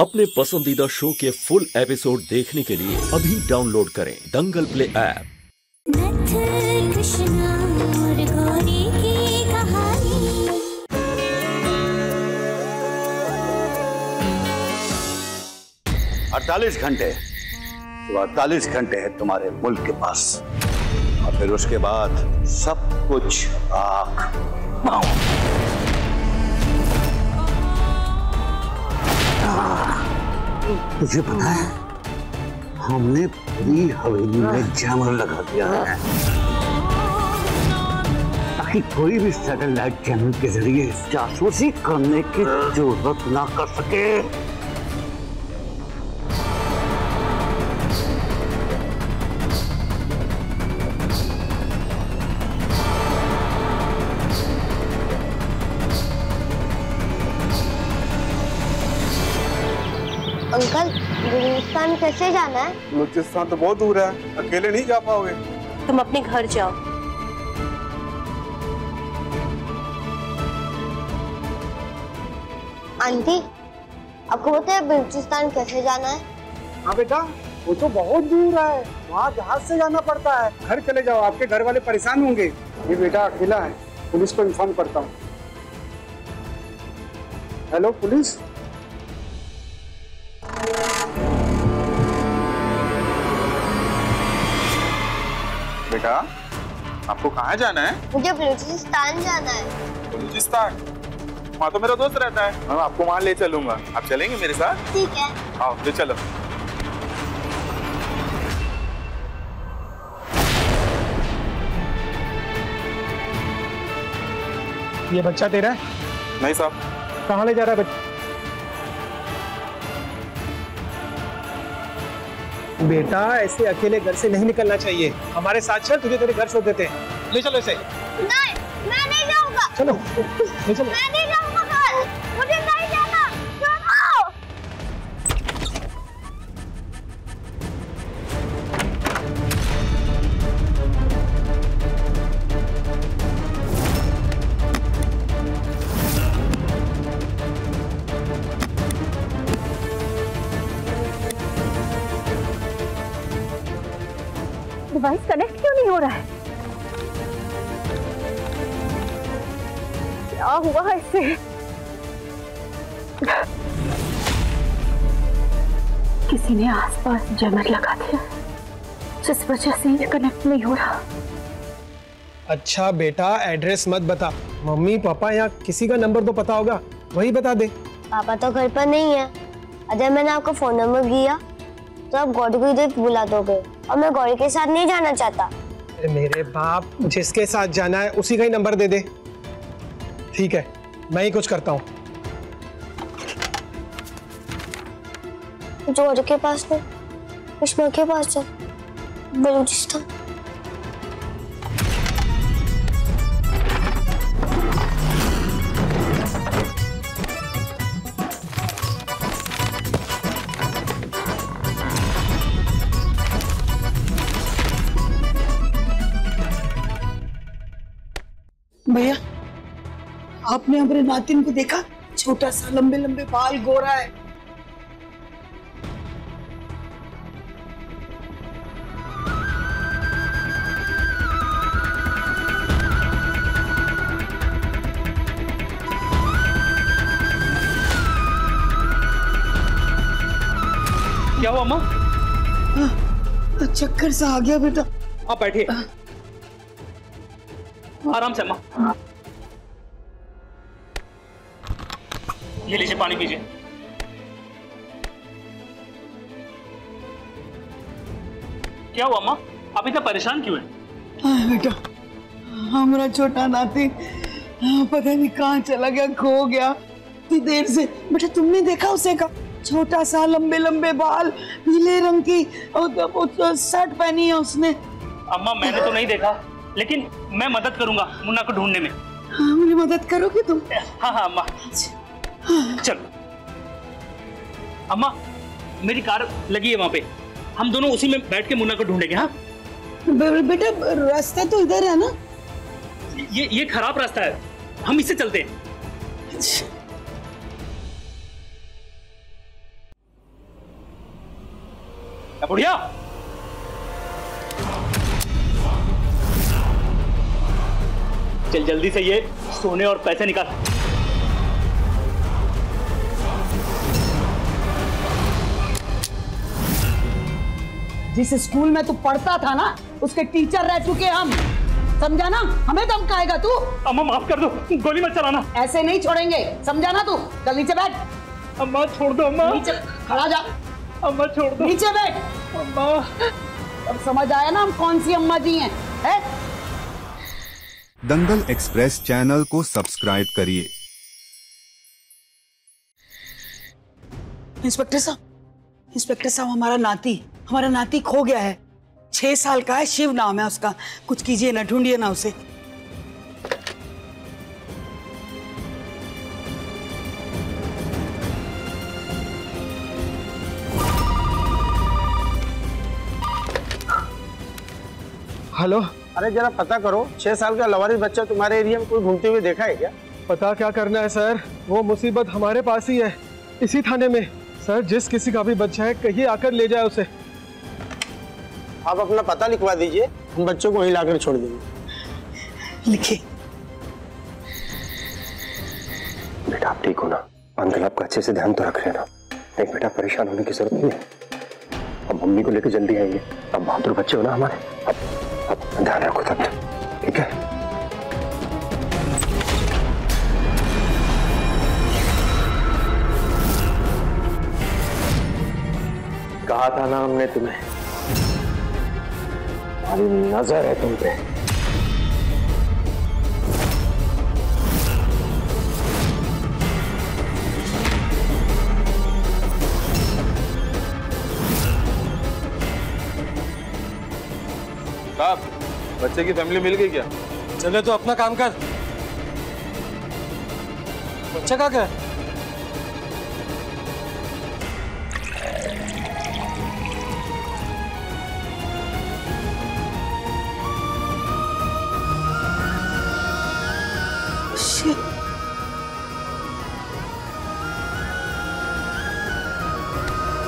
अपने पसंदीदा शो के फुल एपिसोड देखने के लिए अभी डाउनलोड करें दंगल प्ले ऐप। कृष्णा और गौरी की कहानी। 48 घंटे तो 48 घंटे है तुम्हारे मुल्क के पास, और फिर उसके बाद सब कुछ आग पाओ। तुझे पता है हमने पूरी हवेली में जैमर लगा दिया है ताकि कोई भी सैटेलाइट चैनल के जरिए जासूसी करने की जरूरत ना कर सके। अंकल, बलूचिस्तान कैसे जाना है? बलूचिस्तान तो बहुत दूर है, अकेले नहीं जा पाओगे। तुम अपने घर जाओ। आंटी, आपको पता है बलूचिस्तान कैसे जाना है? हाँ बेटा, वो तो बहुत दूर है, वहाँ जहाज से जाना पड़ता है। घर चले जाओ, आपके घर वाले परेशान होंगे। ये बेटा अकेला है, पुलिस को इन्फॉर्म करता हूँ। Hello police. बेटा, आपको कहाँ जाना है? मुझे बलूचिस्तान जाना है। बलूचिस्तान? वहाँ तो मेरा दोस्त रहता है, मैं आपको वहाँ ले चलूंगा। आप चलेंगे मेरे साथ? ठीक है। आओ ले चलो। ये बच्चा तेरा है? नहीं साहब। कहाँ ले जा रहा है बच्चा? बेटा, ऐसे अकेले घर से नहीं निकलना चाहिए। हमारे साथ चल, तुझे तेरे घर छोड़ देते हैं। ले चलो इसे। नहीं, मैं नहीं जाऊंगा। चलो, ले चलो। मैं नहीं जाऊंगा घर, मुझे नहीं जाना। छोड़ो। डिवाइस कनेक्ट क्यों नहीं हो रहा है? क्या हुआ है इससे? किसी ने आसपास जैमर लगा दिया, जिस वजह से ये कनेक्ट नहीं हो रहा। अच्छा बेटा, एड्रेस मत बता। मम्मी पापा या किसी का नंबर तो पता होगा, वही बता दे। पापा तो घर पर नहीं है। अगर मैंने आपका फोन नंबर दिया तो आप गौरी को इधर बुला दोगे, और मैं गौरी के साथ नहीं जाना चाहता। अरे मेरे बाप, जिसके साथ जाना है उसी का ही नंबर दे दे। ठीक है, मैं ही कुछ करता हूँ। गौरी के पास नहीं, उस्मा के पास चल, बलूचिस्तान। भैया, आपने हमारे नातिन को देखा? छोटा सा, लंबे लंबे बाल, गोरा है। क्या हुआ अम्मा? चक्कर सा आ गया बेटा। आप बैठिए, आराम से अम्मा। ये लीजिए, पानी पीजिए। क्या हुआ अम्मा? आप इतना परेशान क्यों हैं? बेटा, हमारा छोटा नाती पता नहीं कहाँ चला गया, खो गया इतनी देर से। बेटा, तुमने देखा उसे? का छोटा सा, लंबे लंबे बाल, नीले रंग की और शर्ट पहनी है उसने। अम्मा, मैंने तो नहीं देखा, लेकिन मैं मदद करूंगा मुन्ना को ढूंढने में। हाँ, मुझे मदद करोगे तुम? हाँ हाँ अम्मा, चलो। अम्मा, मेरी कार लगी है वहां पे, हम दोनों उसी में बैठ के मुन्ना को ढूंढेंगे। हाँ बेटा, रास्ता तो इधर है ना? ये खराब रास्ता है, हम इससे चलते हैं। बुढ़िया, चल जल्दी से ये सोने और पैसे निकाल। जिस स्कूल में तू पढ़ता था ना, उसके टीचर रह चुके हम, समझा ना? हमें धमकाएगा तू? अम्मा माफ कर दो, गोली मत चलाना। ऐसे नहीं छोड़ेंगे, समझा ना? तू चल नीचे बैठ। अम्मा छोड़ दो, अम्मा नीचे खड़ा जा। अम्मा छोड़ दो, नीचे बैठ। अम्मा। अब समझ आया ना हम कौन सी अम्मा जी हैं? है? दंगल एक्सप्रेस चैनल को सब्सक्राइब करिए। इंस्पेक्टर साहब, हमारा नाती खो गया है। 6 साल का है, शिव नाम है उसका। कुछ कीजिए ना, ढूंढिए ना उसे। हेलो, अरे जरा पता करो, 6 साल का लवारिस बच्चा तुम्हारे एरिया में कोई घूमते हुए देखा है क्या? पता क्या करना है सर, वो मुसीबत हमारे पास ही है, इसी थाने में। सर जिस किसी का भी बच्चा है कहिए आकर ले जाए उसे। आप अपना पता लिखवा दीजिए, हम बच्चों को वहीं लाकर छोड़ देंगे। लिखिए। बेटा आप ठीक हो ना? अंकल आपका अच्छे से ध्यान तो रख रहे ना? नहीं बेटा, परेशान होने की जरूरत नहीं है। अब मम्मी को लेकर जल्दी आएंगे। अब बहादुर बच्चे हो ना हमारे। अब ध्यान रखो तब, ठीक है? कहा था ना हमने तुम्हें, हमारी नजर है तुम पे। साहब, बच्चे की फैमिली मिल गई क्या? चले तो अपना काम कर। बच्चा कहाँ गया?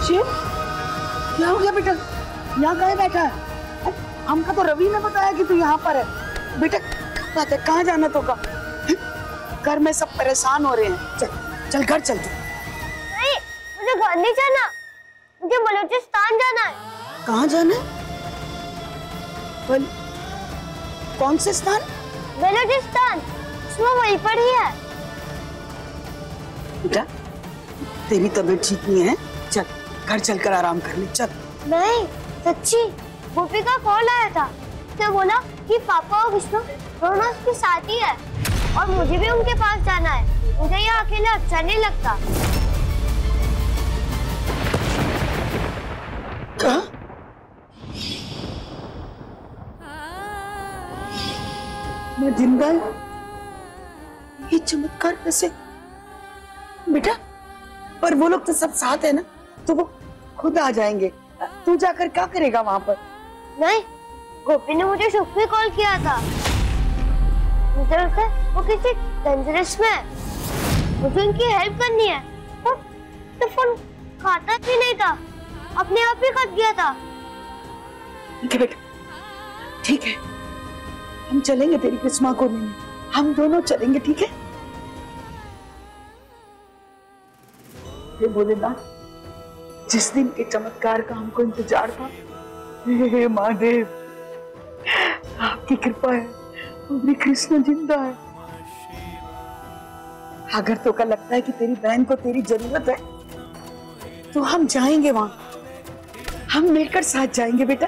शिव, क्या हो गया बेटा? यहाँ कहाँ बैठा है? हमका तो रवि ने बताया कि तू यहाँ पर है। बेटा बात है, कहाँ जाना तो का? घर में सब परेशान हो रहे हैं। चल चल घर चल। नहीं, मुझे घर नहीं जाना, मुझे बलूचिस्तान जाना है। कहाँ जाना है? कौन से स्थान? बलूचिस्तान, उसमें वहीं पर ही है। बेटा तेरी तबीयत ठीक नहीं है, चल घर चलकर आराम कर ले। चल। नहीं सच्ची, गोपी का कॉल आया था। उसने बोला कि पापा और विष्णु दोनों उसके साथ ही है और मुझे भी उनके पास जाना है। मुझे यहाँ अकेले अच्छा नहीं लगता। क्या? मैं जिंदा हूँ? ये चमत्कार कैसे? बेटा पर वो लोग तो सब साथ है ना, तो वो खुद आ जाएंगे। तू जाकर क्या करेगा वहां पर? नहीं, गोपी ने मुझे शुभ भी कॉल किया था। मुझे लगता है वो किसी डेंजरस में है, मुझे उनकी हेल्प करनी है। तो फोन खाता भी नहीं था, अपने आप ही कट गया था। ठीक है बेटा, ठीक है, हम चलेंगे तेरी किस्मा को लेने। हम दोनों चलेंगे, ठीक है? हे भोलेनाथ, जिस दिन के चमत्कार का हमको इंतजार था, हे महादेव आपकी कृपा है, अभी कृष्ण जिंदा है। अगर तो का लगता है कि तेरी बहन को तेरी जरूरत है, तो हम जाएंगे वहां, हम मिलकर साथ जाएंगे बेटा।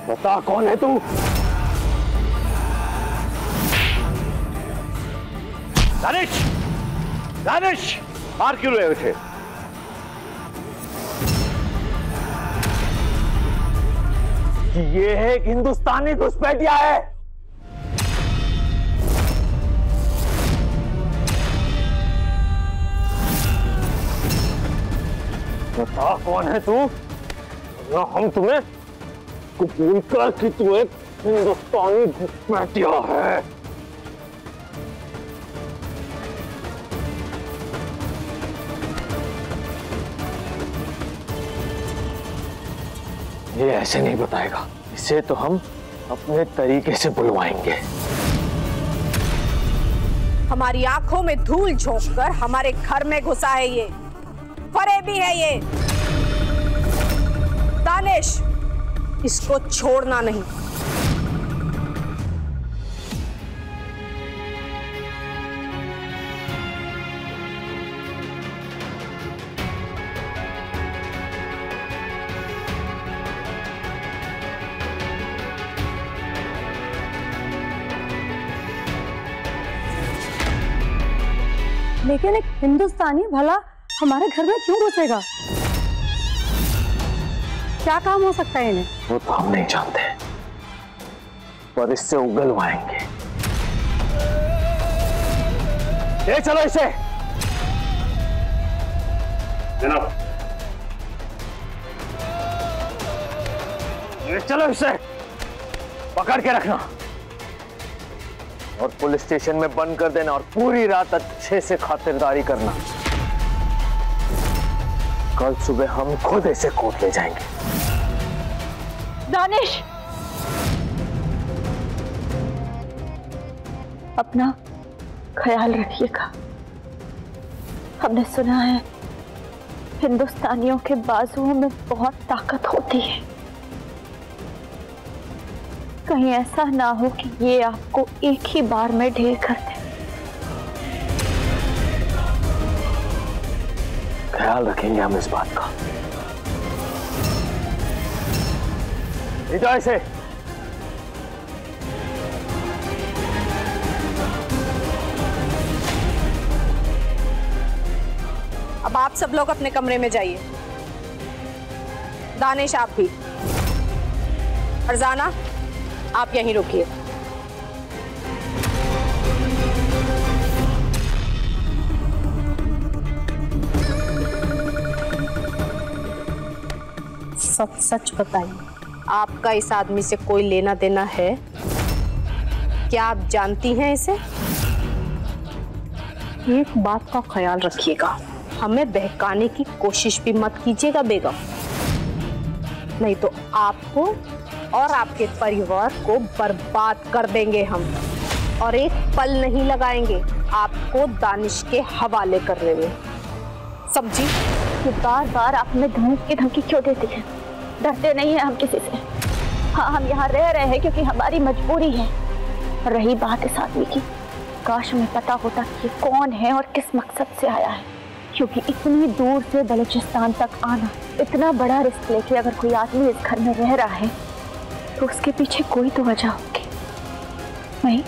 बता कौन है तू? दानिश, दानिश, मार क्यों रहे थे? ये एक हिंदुस्तानी घुसपैठिया है। बता कौन है तू? हम तुम्हें कबूल कर कि तू एक हिंदुस्तानी घुसपैठिया है। ये ऐसे नहीं बताएगा, इसे तो हम अपने तरीके से बुलवाएंगे। हमारी आंखों में धूल झोंककर हमारे घर में घुसा है ये, फरेबी है ये। दानिश, इसको छोड़ना नहीं। लेकिन एक हिंदुस्तानी भला हमारे घर में क्यों घुसेगा? क्या काम हो सकता है इन्हें? वो तो हम नहीं जानते, पर इससे उगलवाएंगे। ले चलो इसे। जनाब, ले चलो इसे, पकड़ के रखना और पुलिस स्टेशन में बंद कर देना और पूरी रात अच्छे से खातिरदारी करना। कल सुबह हम खुद इसे कोर्ट ले जाएंगे। दानिश, अपना ख्याल रखिएगा। हमने सुना है हिंदुस्तानियों के बाजुओं में बहुत ताकत होती है। कहीं ऐसा ना हो कि ये आपको एक ही बार में ढेर कर दे। ख्याल रखेंगे हम इस बात का। इधर से अब आप सब लोग अपने कमरे में जाइए। दानिश, आप भी। फरजाना, आप यहीं रुकिए। सच सच बताइए, आपका इस आदमी से कोई लेना देना है? क्या आप जानती हैं इसे? एक बात का ख्याल रखिएगा, हमें बहकाने की कोशिश भी मत कीजिएगा बेगम, नहीं तो आपको और आपके परिवार को बर्बाद कर देंगे हम, और एक पल नहीं लगाएंगे आपको दानिश के हवाले करने में। समझी? ये बार बार आप हमें धमकी क्यों देती हैं? डरते नहीं हैं हम किसी से। हाँ, हम यहाँ रह रहे हैं क्योंकि हमारी मजबूरी है। रही बात इस आदमी की, काश हमें पता होता कि ये कौन है और किस मकसद से आया है, क्योंकि इतनी दूर से बलूचिस्तान तक आना, इतना बड़ा रिस्क लेके अगर कोई आदमी इस घर में रह रहा है तो उसके पीछे कोई तो वजह होगी। नहीं?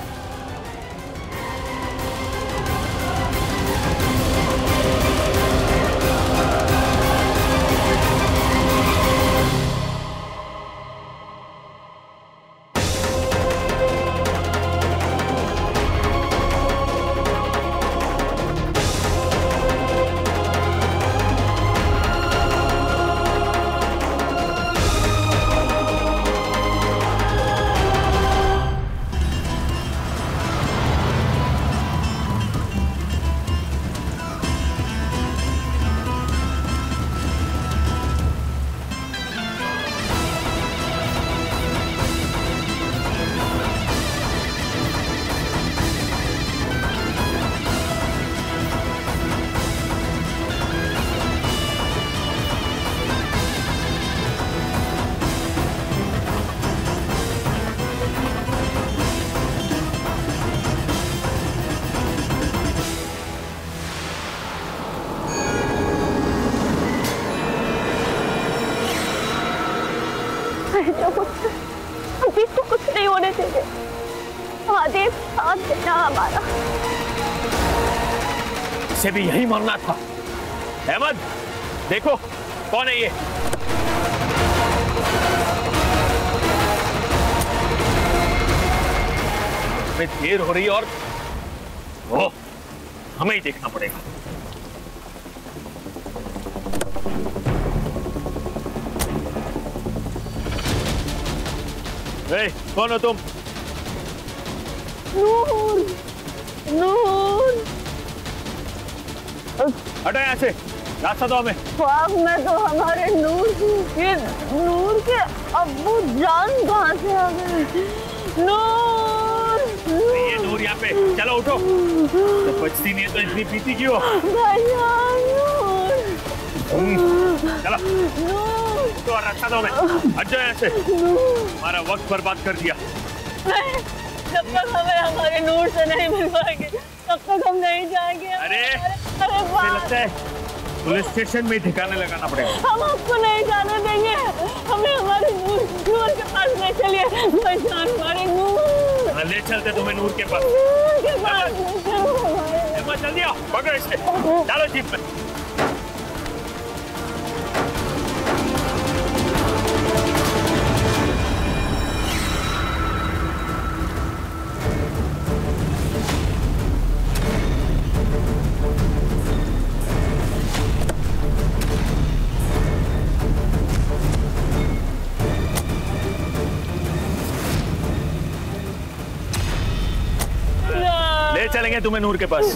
अभी तो कुछ नहीं होने देंगे। महादेव साथ देना हमारा। इसे भी यही मरना था। अहमद देखो कौन है ये। हमें देर हो रही है और वो हमें ही देखना पड़ेगा। कौन हो तुम? नूर, नूर। हटो यहाँ से, रास्ता दो हमें। ख्वाब में तो हमारे नूर के अब्बू जान कहाँ से आ गए? नूर, ये नूर यहाँ पे, चलो उठो। तो बचती नहीं है तो इतनी पीती क्यों? चलो तो रास्ता दो हमें, हट जाओ यहाँ से। हमारा वक्त बर्बाद कर दिया। जब तक हमें हमारे नूर से नहीं मिल पाएंगे तब तक हम नहीं जाएंगे। अरे मुझे लगता है पुलिस स्टेशन में ठिकाने लगाना पड़ेगा। हम आपको नहीं जाने देंगे, हमें हमारे नूर के पास ले चलिए। हमारे नूर ले चलते तुम्हें नूर के पास। जल्दी आओ, पकड़ो इसे, डालो जीप में। ले चलेंगे तुम्हें नूर के पास।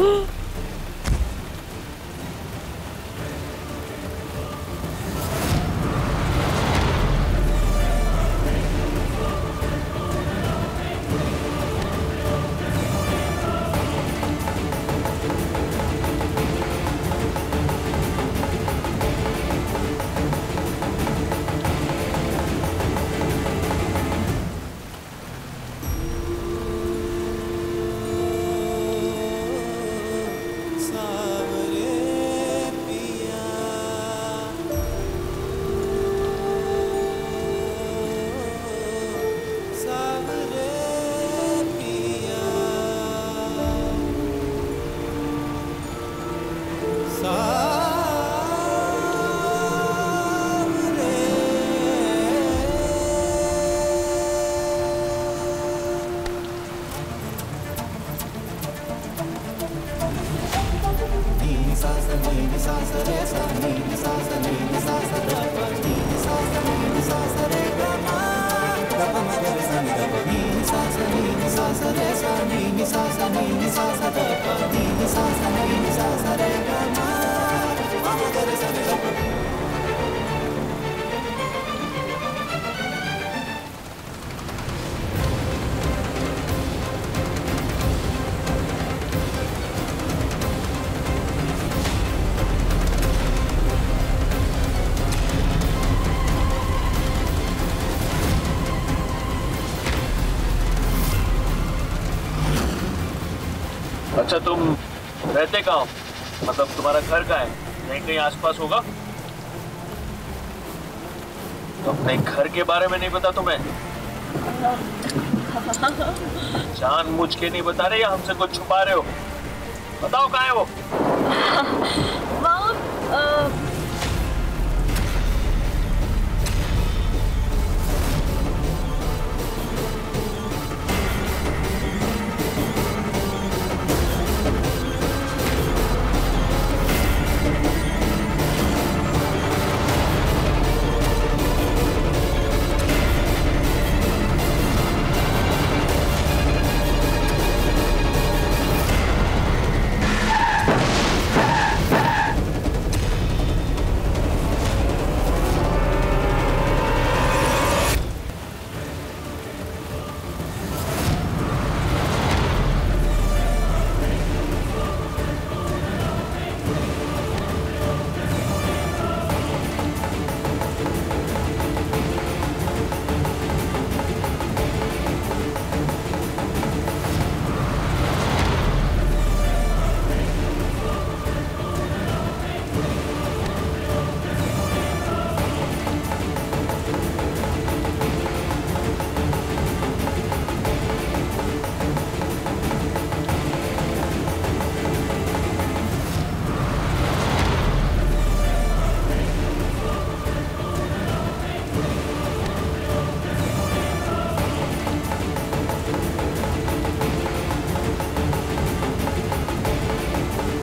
अच्छा तुम रहते कहाँ हो? मतलब तुम्हारा घर कहाँ है? कहीं कहीं आसपास होगा? तो अपने घर के बारे में नहीं पता तुम्हें? जानबूझ के नहीं बता रहे या हमसे कुछ छुपा रहे हो? बताओ कहाँ है वो?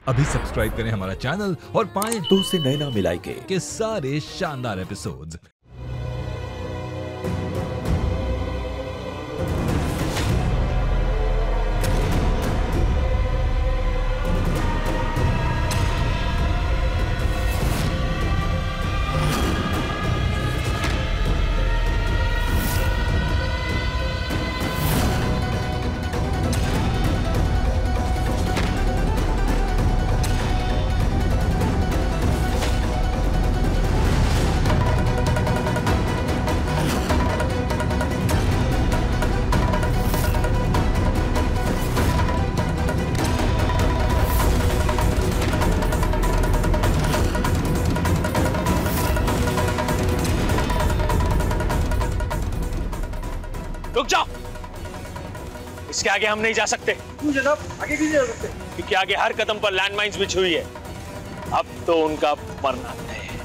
अभी सब्सक्राइब करें हमारा चैनल और पाएं तो से नैना मिलाई के सारे शानदार एपिसोड्स। रुक जाओ, इसके आगे हम नहीं जा सकते। क्यों जनाब, आगे क्यों नहीं जा सकते? क्योंकि आगे हर कदम पर लैंडमाइंस बिछी हुई है। अब तो उनका मरना तय है।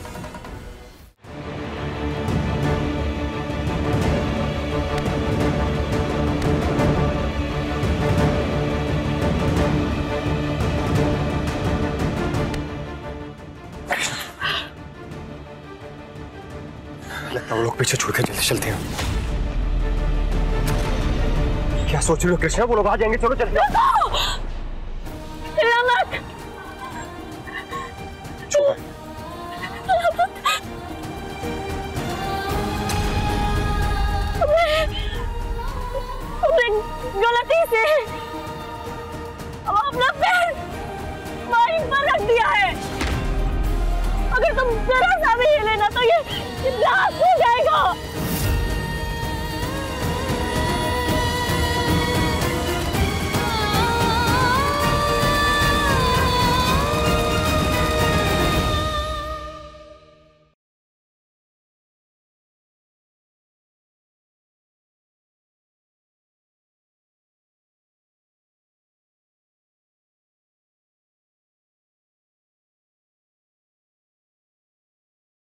लगता है वो लोग पीछे छोड़ के जल्दी चलते हैं। क्या सोच रहे हो कृष्णा? वो लोग आ जाएंगे, चलो चलते हैं। चिल्ला मत। गलती से अब अपना पैर बाइक पर रख दिया है। अगर तुम जरा सा भी हिले ना तो ये ब्लास्ट हो जाएगा।